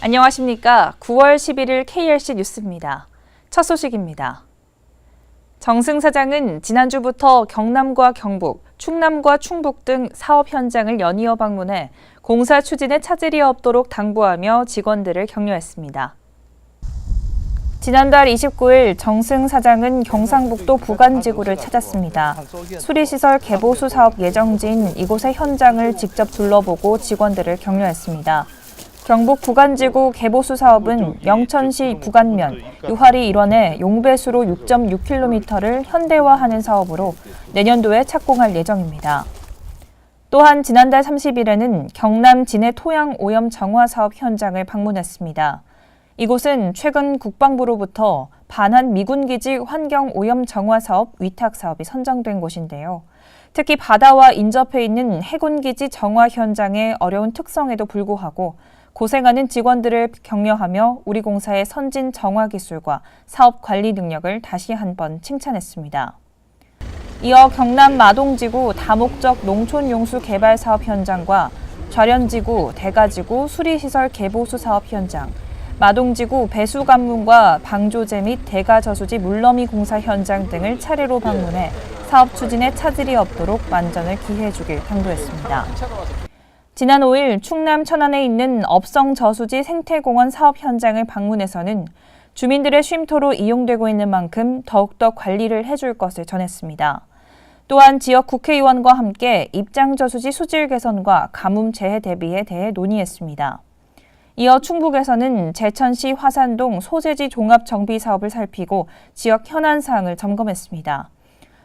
안녕하십니까. 9월 11일 KRC 뉴스입니다. 첫 소식입니다. 정승 사장은 지난주부터 경남과 경북, 충남과 충북 등 사업 현장을 연이어 방문해 공사 추진에 차질이 없도록 당부하며 직원들을 격려했습니다. 지난달 29일 정승 사장은 경상북도 부간지구를 찾았습니다. 수리시설 개보수 사업 예정지인 이곳의 현장을 직접 둘러보고 직원들을 격려했습니다. 경북 부간지구 개보수 사업은 영천시 부간면 유하리 일원의 용배수로 6.6km를 현대화하는 사업으로 내년도에 착공할 예정입니다. 또한 지난달 30일에는 경남 진해 토양 오염 정화 사업 현장을 방문했습니다. 이곳은 최근 국방부로부터 반환 미군기지 환경 오염 정화 사업 위탁 사업이 선정된 곳인데요. 특히 바다와 인접해 있는 해군기지 정화 현장의 어려운 특성에도 불구하고 고생하는 직원들을 격려하며 우리 공사의 선진 정화 기술과 사업 관리 능력을 다시 한번 칭찬했습니다. 이어 경남 마동지구 다목적 농촌용수 개발 사업 현장과 좌련지구, 대가지구 수리시설 개보수 사업 현장, 마동지구 배수관문과 방조제 및 대가저수지 물러미 공사 현장 등을 차례로 방문해 사업 추진에 차질이 없도록 만전을 기해주길 당부했습니다. 지난 5일 충남 천안에 있는 업성저수지 생태공원 사업 현장을 방문해서는 주민들의 쉼터로 이용되고 있는 만큼 더욱더 관리를 해줄 것을 전했습니다. 또한 지역 국회의원과 함께 입장저수지 수질 개선과 가뭄 재해 대비에 대해 논의했습니다. 이어 충북에서는 제천시 화산동 소재지 종합정비 사업을 살피고 지역 현안 사항을 점검했습니다.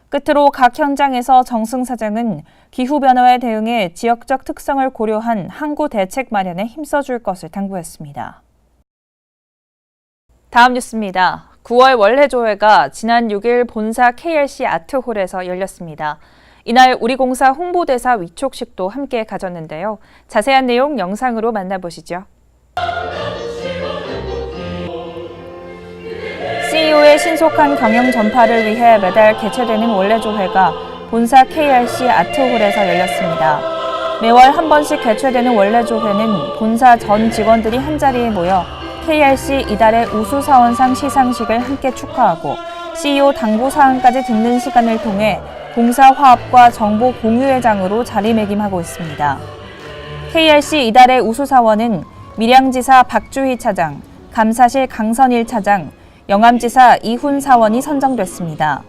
끝으로 각 현장에서 정승 사장은 기후변화에 대응해 지역적 특성을 고려한 항구 대책 마련에 힘써줄 것을 당부했습니다. 다음 뉴스입니다. 9월 원래조회가 지난 6일 본사 KRC 아트홀에서 열렸습니다. 이날 우리공사 홍보대사 위촉식도 함께 가졌는데요. 자세한 내용 영상으로 만나보시죠. CEO의 신속한 경영 전파를 위해 매달 개최되는 원래조회가 본사 KRC 아트홀에서 열렸습니다. 매월 한 번씩 개최되는 원래조회는 본사 전 직원들이 한자리에 모여 KRC 이달의 우수사원상 시상식을 함께 축하하고 CEO 당부 사항까지 듣는 시간을 통해 공사 화합과 정보 공유의 장으로 자리매김하고 있습니다. KRC 이달의 우수사원은 밀양지사 박주희 차장, 감사실 강선일 차장, 영암지사 이훈 사원이 선정됐습니다.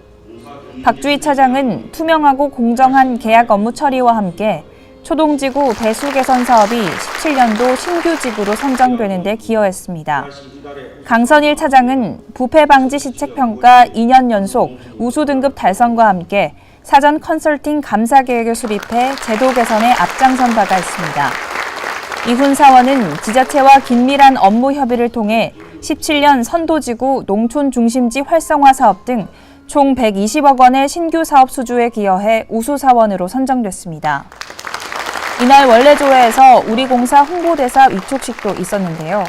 박주희 차장은 투명하고 공정한 계약 업무 처리와 함께 초동지구 배수 개선 사업이 17년도 신규 지구로 선정되는 데 기여했습니다. 강선일 차장은 부패 방지 시책 평가 2년 연속 우수 등급 달성과 함께 사전 컨설팅 감사 계획을 수립해 제도 개선에 앞장선 바가 있습니다. 이훈 사원은 지자체와 긴밀한 업무 협의를 통해 17년 선도지구 농촌 중심지 활성화 사업 등 총 120억 원의 신규 사업 수주에 기여해 우수사원으로 선정됐습니다. 이날 원래조회에서 우리공사 홍보대사 위촉식도 있었는데요.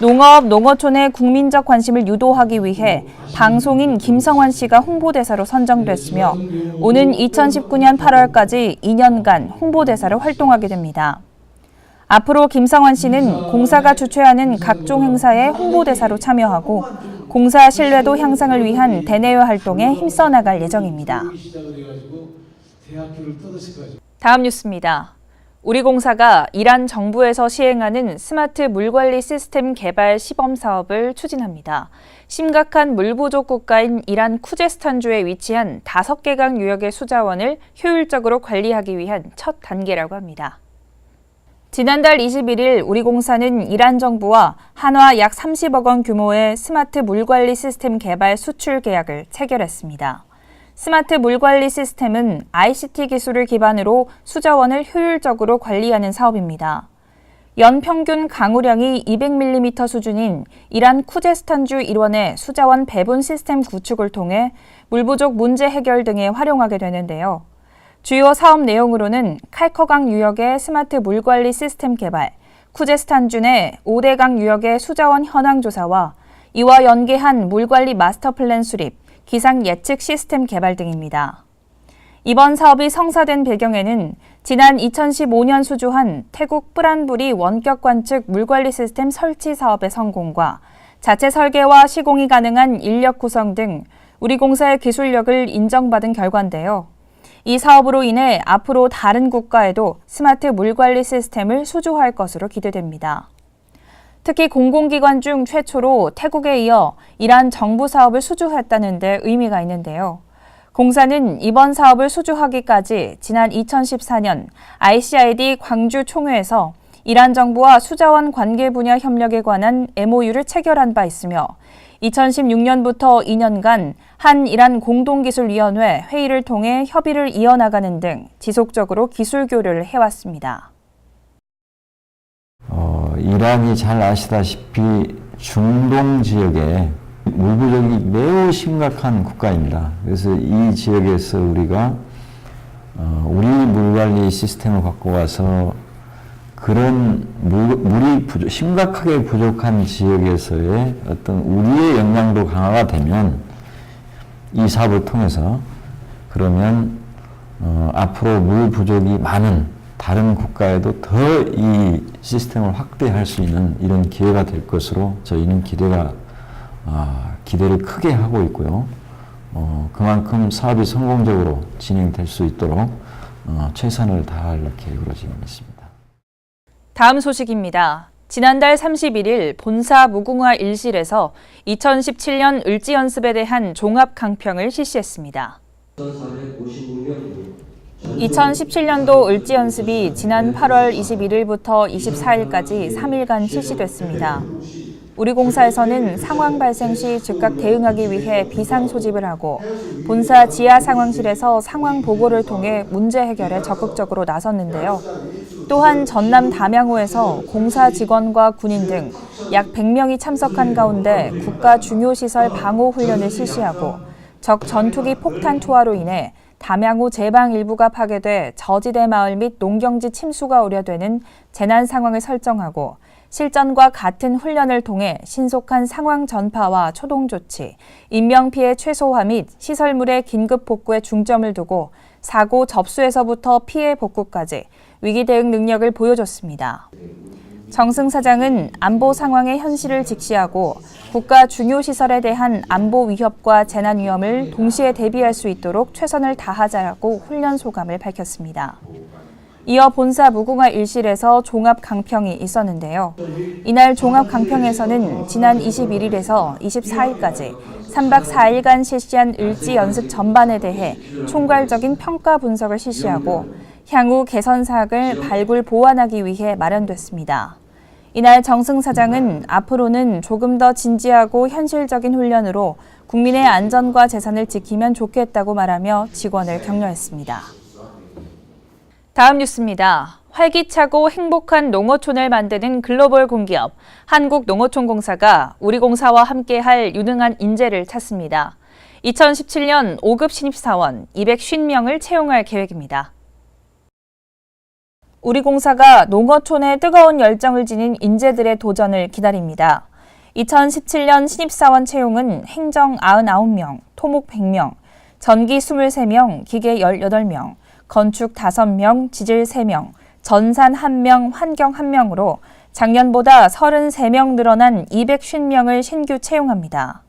농업, 농어촌의 국민적 관심을 유도하기 위해 방송인 김성환 씨가 홍보대사로 선정됐으며 오는 2019년 8월까지 2년간 홍보대사로 활동하게 됩니다. 앞으로 김성환 씨는 공사가 주최하는 각종 행사에 홍보대사로 참여하고 공사 신뢰도 향상을 위한 대내외 활동에 힘써 나갈 예정입니다. 다음 뉴스입니다. 우리공사가 이란 정부에서 시행하는 스마트 물관리 시스템 개발 시범 사업을 추진합니다. 심각한 물 부족 국가인 이란 쿠제스탄주에 위치한 5개강 유역의 수자원을 효율적으로 관리하기 위한 첫 단계라고 합니다. 지난달 21일 우리공사는 이란 정부와 한화 약 30억 원 규모의 스마트 물관리 시스템 개발 수출 계약을 체결했습니다. 스마트 물관리 시스템은 ICT 기술을 기반으로 수자원을 효율적으로 관리하는 사업입니다. 연 평균 강우량이 200mm 수준인 이란 쿠제스탄주 일원의 수자원 배분 시스템 구축을 통해 물 부족 문제 해결 등에 활용하게 되는데요. 주요 사업 내용으로는 칼커강 유역의 스마트 물관리 시스템 개발, 쿠제스탄주 내 5대강 유역의 수자원 현황 조사와 이와 연계한 물관리 마스터 플랜 수립, 기상 예측 시스템 개발 등입니다. 이번 사업이 성사된 배경에는 지난 2015년 수주한 태국 뿌란부리 원격 관측 물관리 시스템 설치 사업의 성공과 자체 설계와 시공이 가능한 인력 구성 등 우리 공사의 기술력을 인정받은 결과인데요. 이 사업으로 인해 앞으로 다른 국가에도 스마트 물관리 시스템을 수주할 것으로 기대됩니다. 특히 공공기관 중 최초로 태국에 이어 이란 정부 사업을 수주했다는 데 의미가 있는데요. 공사는 이번 사업을 수주하기까지 지난 2014년 ICID 광주 총회에서 이란 정부와 수자원 관계 분야 협력에 관한 MOU를 체결한 바 있으며 2016년부터 2년간 한-이란 공동기술위원회 회의를 통해 협의를 이어나가는 등 지속적으로 기술 교류를 해왔습니다. 이란이 잘 아시다시피 중동 지역에 물 부족이 매우 심각한 국가입니다. 그래서 이 지역에서 우리가 우리 물관리 시스템을 갖고 와서 그런 물이 심각하게 부족한 지역에서의 어떤 우리의 역량도 강화가 되면 이 사업을 통해서 그러면 앞으로 물 부족이 많은 다른 국가에도 더 이 시스템을 확대할 수 있는 이런 기회가 될 것으로 저희는 기대를 크게 하고 있고요. 그만큼 사업이 성공적으로 진행될 수 있도록 최선을 다할 계획으로 지금 있습니다. 다음 소식입니다. 지난달 31일 본사 무궁화 1실에서 2017년 을지연습에 대한 종합 강평을 실시했습니다. 2017년도 을지연습이 지난 8월 21일부터 24일까지 3일간 실시됐습니다. 우리 공사에서는 상황 발생 시 즉각 대응하기 위해 비상 소집을 하고 본사 지하 상황실에서 상황 보고를 통해 문제 해결에 적극적으로 나섰는데요. 또한 전남 담양호에서 공사 직원과 군인 등 약 100명이 참석한 가운데 국가 중요시설 방호 훈련을 실시하고 적 전투기 폭탄 투하로 인해 담양호 제방 일부가 파괴돼 저지대 마을 및 농경지 침수가 우려되는 재난 상황을 설정하고 실전과 같은 훈련을 통해 신속한 상황 전파와 초동 조치, 인명피해 최소화 및 시설물의 긴급 복구에 중점을 두고 사고 접수에서부터 피해 복구까지 위기 대응 능력을 보여줬습니다. 정승 사장은 안보 상황의 현실을 직시하고 국가 중요 시설에 대한 안보 위협과 재난 위험을 동시에 대비할 수 있도록 최선을 다하자고 훈련 소감을 밝혔습니다. 이어 본사 무궁화 1실에서 종합 강평이 있었는데요. 이날 종합 강평에서는 지난 21일에서 24일까지 3박 4일간 실시한 을지 연습 전반에 대해 총괄적인 평가 분석을 실시하고 향후 개선 사항을 발굴 보완하기 위해 마련됐습니다. 이날 정승 사장은 앞으로는 조금 더 진지하고 현실적인 훈련으로 국민의 안전과 재산을 지키면 좋겠다고 말하며 직원을 격려했습니다. 다음 뉴스입니다. 활기차고 행복한 농어촌을 만드는 글로벌 공기업 한국농어촌공사가 우리공사와 함께할 유능한 인재를 찾습니다. 2017년 5급 신입사원 250명을 채용할 계획입니다. 우리공사가 농어촌에 뜨거운 열정을 지닌 인재들의 도전을 기다립니다. 2017년 신입사원 채용은 행정 99명, 토목 100명, 전기 23명, 기계 18명, 건축 5명, 지질 3명, 전산 1명, 환경 1명으로 작년보다 33명 늘어난 250명을 신규 채용합니다.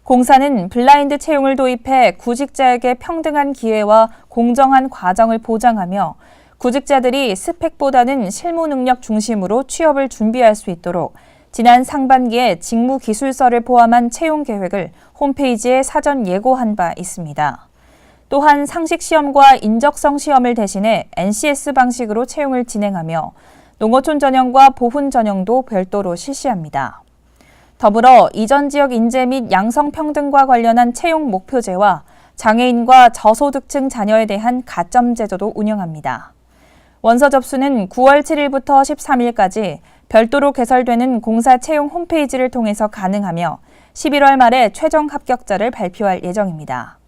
공사는 블라인드 채용을 도입해 구직자에게 평등한 기회와 공정한 과정을 보장하며 구직자들이 스펙보다는 실무 능력 중심으로 취업을 준비할 수 있도록 지난 상반기에 직무 기술서를 포함한 채용 계획을 홈페이지에 사전 예고한 바 있습니다. 또한 상식 시험과 인적성 시험을 대신해 NCS 방식으로 채용을 진행하며 농어촌 전형과 보훈 전형도 별도로 실시합니다. 더불어 이전 지역 인재 및 양성평등과 관련한 채용 목표제와 장애인과 저소득층 자녀에 대한 가점 제도도 운영합니다. 원서 접수는 9월 7일부터 13일까지 별도로 개설되는 공사 채용 홈페이지를 통해서 가능하며 11월 말에 최종 합격자를 발표할 예정입니다.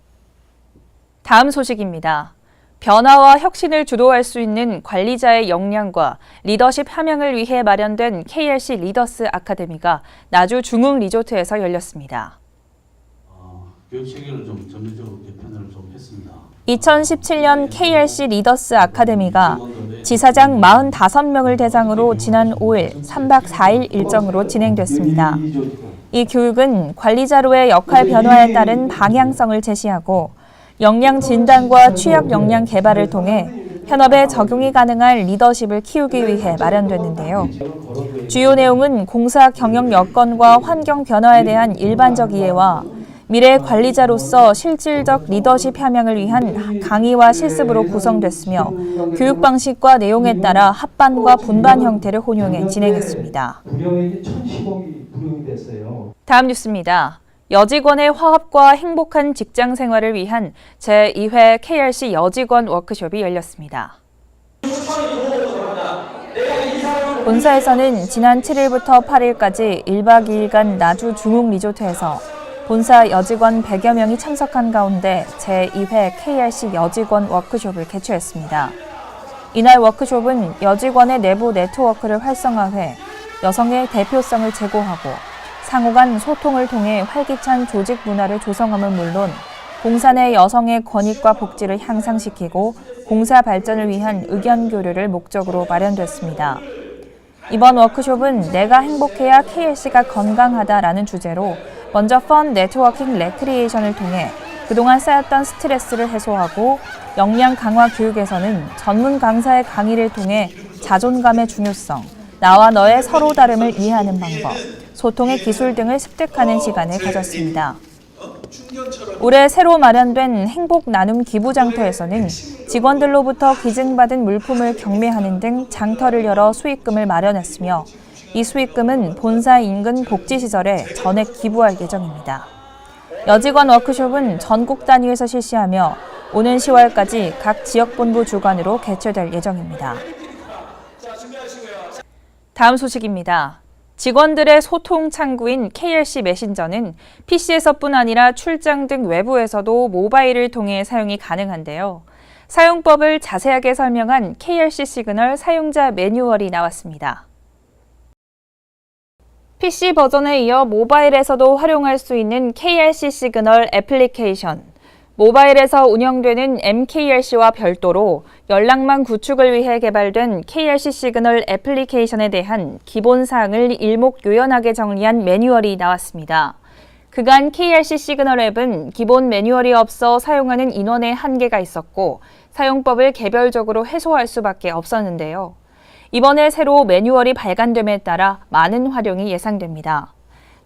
다음 소식입니다. 변화와 혁신을 주도할 수 있는 관리자의 역량과 리더십 함양을 위해 마련된 KLC 리더스 아카데미가 나주 중흥 리조트에서 열렸습니다. 교육 체계를 좀 전면적으로 개편을 좀 했습니다. 2017년 KRC 리더스 아카데미가 지사장 45명을 대상으로 지난 5일 3박 4일 일정으로 진행됐습니다. 이 교육은 관리자로의 역할 변화에 따른 방향성을 제시하고 역량 진단과 취약 역량 개발을 통해 현업에 적용이 가능한 리더십을 키우기 위해 마련됐는데요. 주요 내용은 공사 경영 여건과 환경 변화에 대한 일반적 이해와 미래 관리자로서 실질적 리더십 함양을 위한 강의와 실습으로 구성됐으며 교육 방식과 내용에 따라 합반과 분반 형태를 혼용해 진행했습니다. 다음 뉴스입니다. 여직원의 화합과 행복한 직장 생활을 위한 제2회 KRC 여직원 워크숍이 열렸습니다. 본사에서는 지난 7일부터 8일까지 1박 2일간 나주 중흥 리조트에서 본사 여직원 100여 명이 참석한 가운데 제2회 KRC 여직원 워크숍을 개최했습니다. 이날 워크숍은 여직원의 내부 네트워크를 활성화해 여성의 대표성을 제고하고 상호 간 소통을 통해 활기찬 조직 문화를 조성함은 물론 공사 내 여성의 권익과 복지를 향상시키고 공사 발전을 위한 의견 교류를 목적으로 마련됐습니다. 이번 워크숍은 내가 행복해야 KRC가 건강하다라는 주제로 먼저 펀 네트워킹 레크리에이션을 통해 그동안 쌓였던 스트레스를 해소하고 역량 강화 교육에서는 전문 강사의 강의를 통해 자존감의 중요성, 나와 너의 서로 다름을 이해하는 방법, 소통의 기술 등을 습득하는 시간을 가졌습니다. 올해 새로 마련된 행복 나눔 기부 장터에서는 직원들로부터 기증받은 물품을 경매하는 등 장터를 열어 수익금을 마련했으며 이 수익금은 본사 인근 복지시설에 전액 기부할 예정입니다. 여직원 워크숍은 전국 단위에서 실시하며 오는 10월까지 각 지역본부 주관으로 개최될 예정입니다. 다음 소식입니다. 직원들의 소통 창구인 KRC 메신저는 PC에서뿐 아니라 출장 등 외부에서도 모바일을 통해 사용이 가능한데요. 사용법을 자세하게 설명한 KRC 시그널 사용자 매뉴얼이 나왔습니다. PC 버전에 이어 모바일에서도 활용할 수 있는 KRC 시그널 애플리케이션. 모바일에서 운영되는 MKRC와 별도로 연락망 구축을 위해 개발된 KRC 시그널 애플리케이션에 대한 기본 사항을 일목요연하게 정리한 매뉴얼이 나왔습니다. 그간 KRC 시그널 앱은 기본 매뉴얼이 없어 사용하는 인원의 한계가 있었고 사용법을 개별적으로 해소할 수밖에 없었는데요. 이번에 새로 매뉴얼이 발간됨에 따라 많은 활용이 예상됩니다.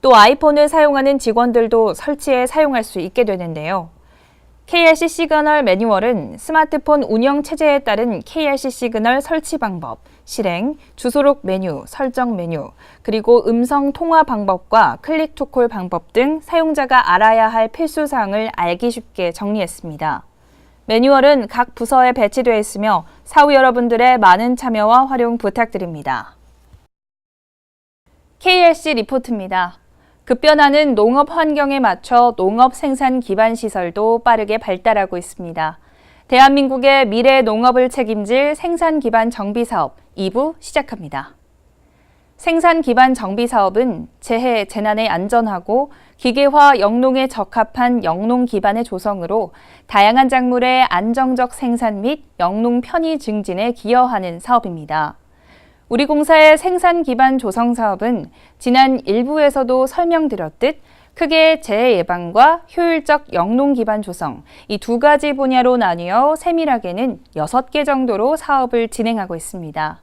또 아이폰을 사용하는 직원들도 설치해 사용할 수 있게 되는데요. KRC 시그널 매뉴얼은 스마트폰 운영 체제에 따른 KRC 시그널 설치 방법, 실행, 주소록 메뉴, 설정 메뉴, 그리고 음성 통화 방법과 클릭 투 콜 방법 등 사용자가 알아야 할 필수 사항을 알기 쉽게 정리했습니다. 매뉴얼은 각 부서에 배치되어 있으며 사후 여러분들의 많은 참여와 활용 부탁드립니다. KRC 리포트입니다. 급변하는 농업 환경에 맞춰 농업 생산 기반 시설도 빠르게 발달하고 있습니다. 대한민국의 미래 농업을 책임질 생산 기반 정비 사업 2부 시작합니다. 생산 기반 정비 사업은 재해, 재난에 안전하고 기계화 영농에 적합한 영농 기반의 조성으로 다양한 작물의 안정적 생산 및 영농 편의 증진에 기여하는 사업입니다. 우리 공사의 생산 기반 조성 사업은 지난 1부에서도 설명드렸듯 크게 재해 예방과 효율적 영농 기반 조성, 이 두 가지 분야로 나뉘어 세밀하게는 6개 정도로 사업을 진행하고 있습니다.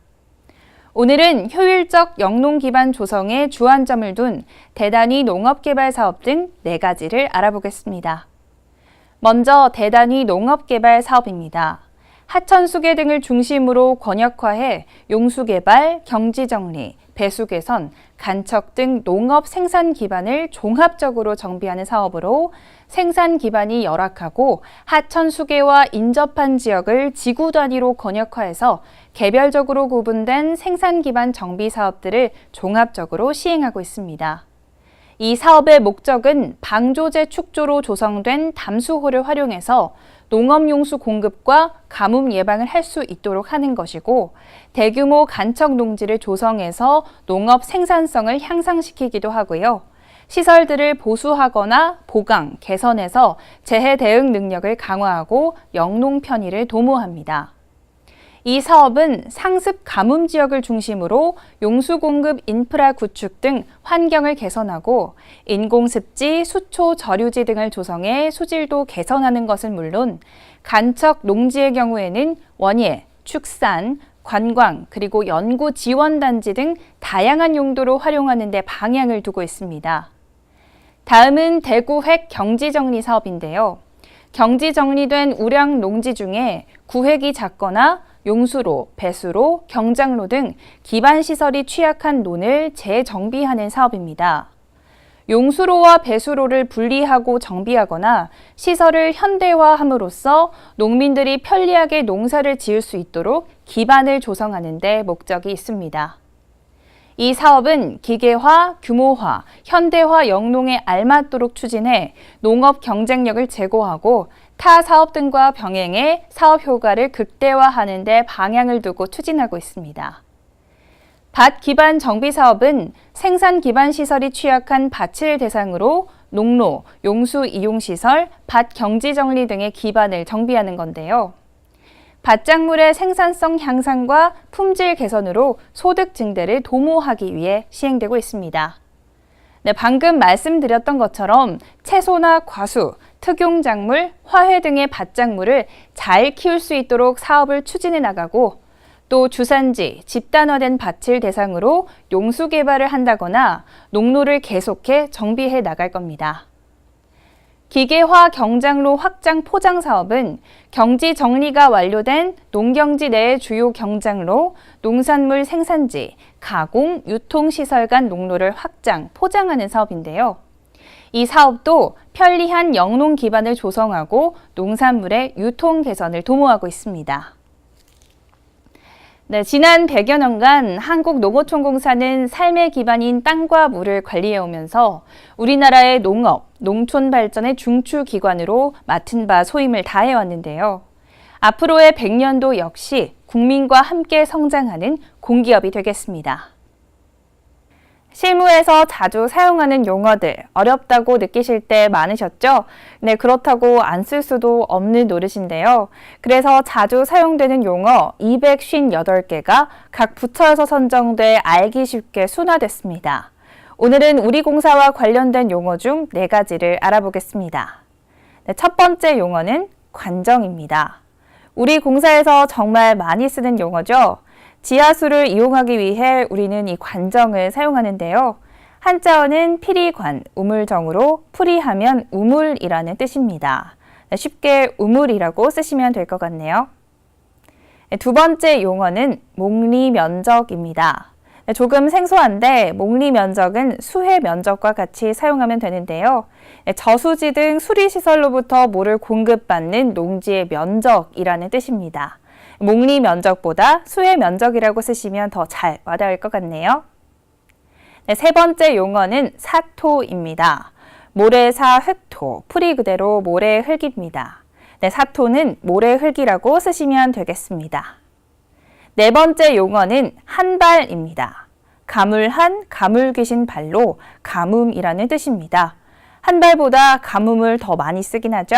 오늘은 효율적 영농 기반 조성에 주안점을 둔 대단위 농업개발 사업 등 4가지를 알아보겠습니다. 먼저 대단위 농업개발 사업입니다. 하천 수계 등을 중심으로 권역화해 용수 개발, 경지 정리, 배수 개선, 간척 등 농업 생산 기반을 종합적으로 정비하는 사업으로 생산 기반이 열악하고 하천 수계와 인접한 지역을 지구 단위로 권역화해서 개별적으로 구분된 생산 기반 정비 사업들을 종합적으로 시행하고 있습니다. 이 사업의 목적은 방조제 축조로 조성된 담수호를 활용해서 농업용수 공급과 가뭄 예방을 할 수 있도록 하는 것이고 대규모 간척 농지를 조성해서 농업 생산성을 향상시키기도 하고요. 시설들을 보수하거나 보강, 개선해서 재해 대응 능력을 강화하고 영농 편의를 도모합니다. 이 사업은 상습 가뭄 지역을 중심으로 용수 공급 인프라 구축 등 환경을 개선하고 인공습지, 수초 저류지 등을 조성해 수질도 개선하는 것은 물론 간척 농지의 경우에는 원예, 축산, 관광, 그리고 연구 지원 단지 등 다양한 용도로 활용하는 데 방향을 두고 있습니다. 다음은 대구획 경지정리 사업인데요. 경지정리된 우량 농지 중에 구획이 작거나 용수로, 배수로, 경장로 등 기반시설이 취약한 논을 재정비하는 사업입니다. 용수로와 배수로를 분리하고 정비하거나 시설을 현대화함으로써 농민들이 편리하게 농사를 지을 수 있도록 기반을 조성하는 데 목적이 있습니다. 이 사업은 기계화, 규모화, 현대화 영농에 알맞도록 추진해 농업 경쟁력을 제고하고 타 사업 등과 병행해 사업 효과를 극대화하는 데 방향을 두고 추진하고 있습니다. 밭 기반 정비 사업은 생산 기반 시설이 취약한 밭을 대상으로 농로, 용수 이용 시설, 밭 경지 정리 등의 기반을 정비하는 건데요. 밭작물의 생산성 향상과 품질 개선으로 소득 증대를 도모하기 위해 시행되고 있습니다. 네, 방금 말씀드렸던 것처럼 채소나 과수, 특용작물, 화훼 등의 밭작물을 잘 키울 수 있도록 사업을 추진해 나가고 또 주산지, 집단화된 밭을 대상으로 용수 개발을 한다거나 농로를 계속해 정비해 나갈 겁니다. 기계화 경장로 확장 포장 사업은 경지 정리가 완료된 농경지 내의 주요 경장로, 농산물 생산지, 가공, 유통시설 간 농로를 확장, 포장하는 사업인데요. 이 사업도 편리한 영농 기반을 조성하고 농산물의 유통 개선을 도모하고 있습니다. 네, 지난 100여 년간 한국농어촌공사는 삶의 기반인 땅과 물을 관리해오면서 우리나라의 농업, 농촌 발전의 중추기관으로 맡은 바 소임을 다해왔는데요. 앞으로의 100년도 역시 국민과 함께 성장하는 공기업이 되겠습니다. 실무에서 자주 사용하는 용어들 어렵다고 느끼실 때 많으셨죠? 네, 그렇다고 안 쓸 수도 없는 노릇인데요. 그래서 자주 사용되는 용어 258개가 각 부처에서 선정돼 알기 쉽게 순화됐습니다. 오늘은 우리 공사와 관련된 용어 중 4가지를 알아보겠습니다. 네, 첫 번째 용어는 관정입니다. 우리 공사에서 정말 많이 쓰는 용어죠. 지하수를 이용하기 위해 우리는 이 관정을 사용하는데요. 한자어는 피리관, 우물정으로 풀이하면 우물이라는 뜻입니다. 쉽게 우물이라고 쓰시면 될 것 같네요. 두 번째 용어는 목리면적입니다. 조금 생소한데 목리면적은 수해면적과 같이 사용하면 되는데요. 저수지 등 수리시설로부터 물을 공급받는 농지의 면적이라는 뜻입니다. 목리 면적보다 수해 면적이라고 쓰시면 더 잘 와닿을 것 같네요. 네, 세 번째 용어는 사토입니다. 모래사 흙토, 풀이 그대로 모래 흙입니다. 네, 사토는 모래 흙이라고 쓰시면 되겠습니다. 네 번째 용어는 한발입니다. 가물한, 가물귀신 발로 가뭄이라는 뜻입니다. 한 발보다 가뭄을 더 많이 쓰긴 하죠.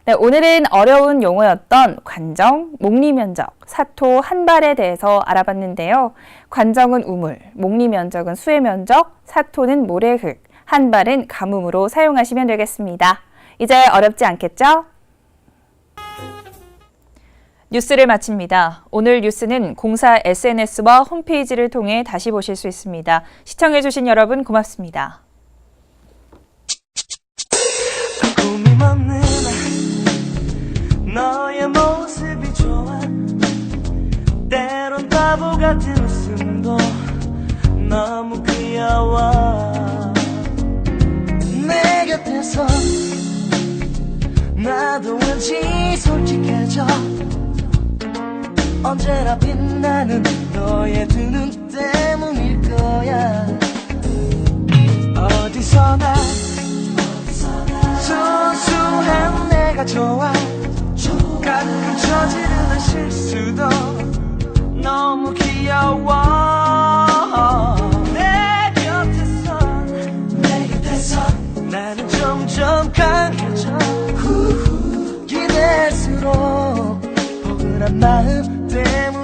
네, 오늘은 어려운 용어였던 관정, 목리면적, 사토, 한발에 대해서 알아봤는데요. 관정은 우물, 목리면적은 수해면적, 사토는 모래흙, 한발은 가뭄으로 사용하시면 되겠습니다. 이제 어렵지 않겠죠? 뉴스를 마칩니다. 오늘 뉴스는 공사 SNS와 홈페이지를 통해 다시 보실 수 있습니다. 시청해주신 여러분 고맙습니다. 너의 모습이 좋아 때론 바보 같은 웃음도 너무 귀여워 내 곁에서 나도 왠지 솔직해져 언제나 빛나는 너의 두 눈 때문일 거야 어디서나 순수한 내가 좋아 가끔 저지르는 실수도 너무 귀여워 내 곁에선 마음 때문일까